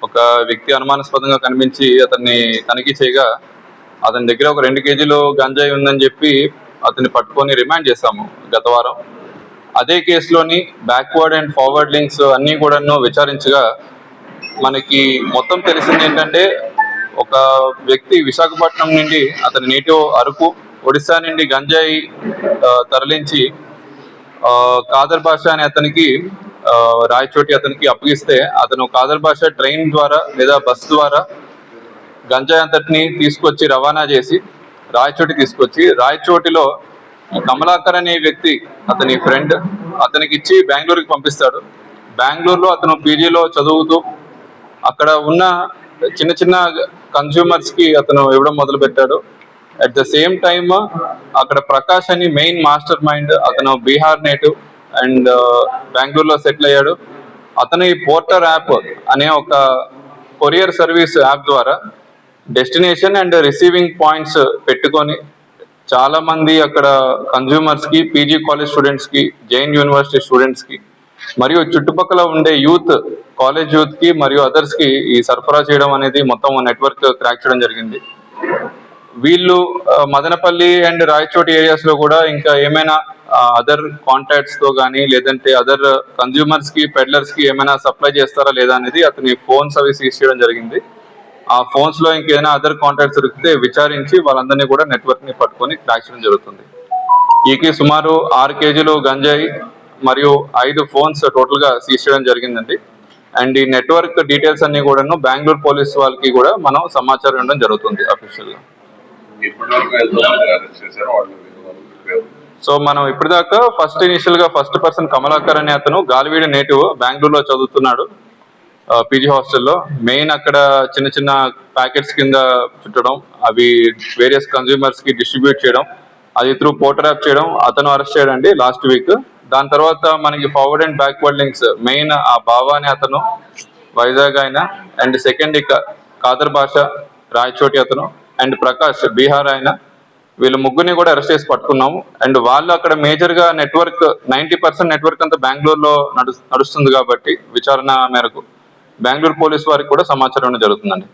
ఒక వ్యక్తి అనుమానాస్పదంగా కనిపించి అతన్ని తనిఖీ చేయగా అతని దగ్గర ఒక 2 కేజీలు గంజాయి ఉందని చెప్పి అతన్ని పట్టుకొని రిమాండ్ చేశాము గత వారం. అదే కేసులోని బ్యాక్వర్డ్ అండ్ ఫార్వర్డ్ లింక్స్ అన్నీ కూడాను విచారించగా మనకి మొత్తం తెలిసింది ఏంటంటే, ఒక వ్యక్తి విశాఖపట్నం నుండి అతని నేటివ్ అరకు, ఒడిశా నుండి గంజాయి తరలించి కాదర్ బాషా అనే అతనికి రాయచోటి అతనికి అప్పగిస్తే అతను కాదర్ బాషా ట్రైన్ ద్వారా లేదా బస్ ద్వారా గంజాయి అంతటిని తీసుకొచ్చి రవాణా చేసి రాయచోటి తీసుకొచ్చి రాయచోటిలో కమలాకర్ అనే వ్యక్తి అతని ఫ్రెండ్ అతనికి ఇచ్చి బెంగళూరుకి పంపిస్తాడు. బెంగళూరులో అతను పీజీలో చదువుతూ అక్కడ ఉన్న చిన్న చిన్న కన్స్యూమర్స్ కి అతను ఇవ్వడం మొదలు పెట్టాడు. అట్ ద సేమ్ టైమ్ అక్కడ ప్రకాష్ అని మెయిన్ మాస్టర్ మైండ్, అతను బీహార్ నేటివ్ అండ్ బెంగళూరులో సెటిల్ అయ్యాడు. అతను ఈ పోర్టర్ యాప్ అనే ఒక కొరియర్ సర్వీస్ యాప్ ద్వారా డెస్టినేషన్ అండ్ రిసీవింగ్ పాయింట్స్ పెట్టుకొని చాలా మంది అక్కడ కన్స్యూమర్స్ కి, పీజీ కాలేజ్ స్టూడెంట్స్ కి, జైన్ యూనివర్సిటీ స్టూడెంట్స్ కి మరియు చుట్టుపక్కల ఉండే యూత్, కాలేజ్ యూత్ కి మరియు అదర్స్ కి ఈ సరఫరా చేయడం అనేది మొత్తం నెట్వర్క్ క్రాక్ చేయడం జరిగింది. వీళ్ళు మదనపల్లి అండ్ రాయచోటి ఏరియాస్ లో కూడా ఇంకా ఏమైనా అదర్ కాంటాక్ట్స్ తో కానీ లేదంటే అదర్ కన్స్యూమర్స్ కి, పెడ్లర్స్ కి ఏమైనా సప్లై చేస్తారా లేదా అనేది అతని ఫోన్స్ అవి సీజ్ చేయడం జరిగింది. ఆ ఫోన్స్ లో ఇంకేదైనా అదర్ కాంటాక్ట్స్ దొరికితే విచారించి వాళ్ళందరినీ కూడా నెట్వర్క్ ని పట్టుకొని క్రాక్ చేయడం జరుగుతుంది. ఈకి సుమారు 6 కేజీలు గంజాయి మరియు 5 ఫోన్స్ టోటల్ గా సీజ్ చేయడం జరిగిందండి. అండ్ ఈ నెట్వర్క్ డీటెయిల్స్ అన్ని కూడాను బెంగళూరు పోలీస్ వాళ్ళకి కూడా మనం సమాచారం ఇవ్వడం జరుగుతుంది అఫీషియల్ గా. సో మనం ఇప్పటిదాకా ఇనిషియల్ గా ఫస్ట్ పర్సన్ కమలాకర్ అనే అతను గాలివీడి నేటివ్, బెంగళూరులో చదువుతున్నాడు పీజీ హాస్టల్లో. మెయిన్ అక్కడ చిన్న చిన్న ప్యాకెట్స్ కింద చుట్టడం, అవి వేరియస్ కన్స్యూమర్స్ కి డిస్ట్రిబ్యూట్ చేయడం, అది త్రూ పోర్టర్ యాప్ చేయడం అతను అరెస్ట్ చేయడండి లాస్ట్ వీక్. దాని తర్వాత మనకి forward and backward links main ఆ బావా అనే అతను వైజాగ్ ఆయన, అండ్ సెకండ్ కాదర్ బాషా రాయచోటి అతను, అండ్ ప్రకాష్ బీహార్ ఆయన, వీళ్ళు ముగ్గురిని కూడా అరెస్ట్ చేసి పట్టుకున్నాము. అండ్ వాళ్ళు అక్కడ మేజర్ గా నెట్వర్క్ 90% నెట్వర్క్ అంతా బెంగళూరులో నడుస్తుంది కాబట్టి విచారణ మేరకు బెంగళూరు పోలీస్ వారికి కూడా సమాచారం జరుగుతుందండి.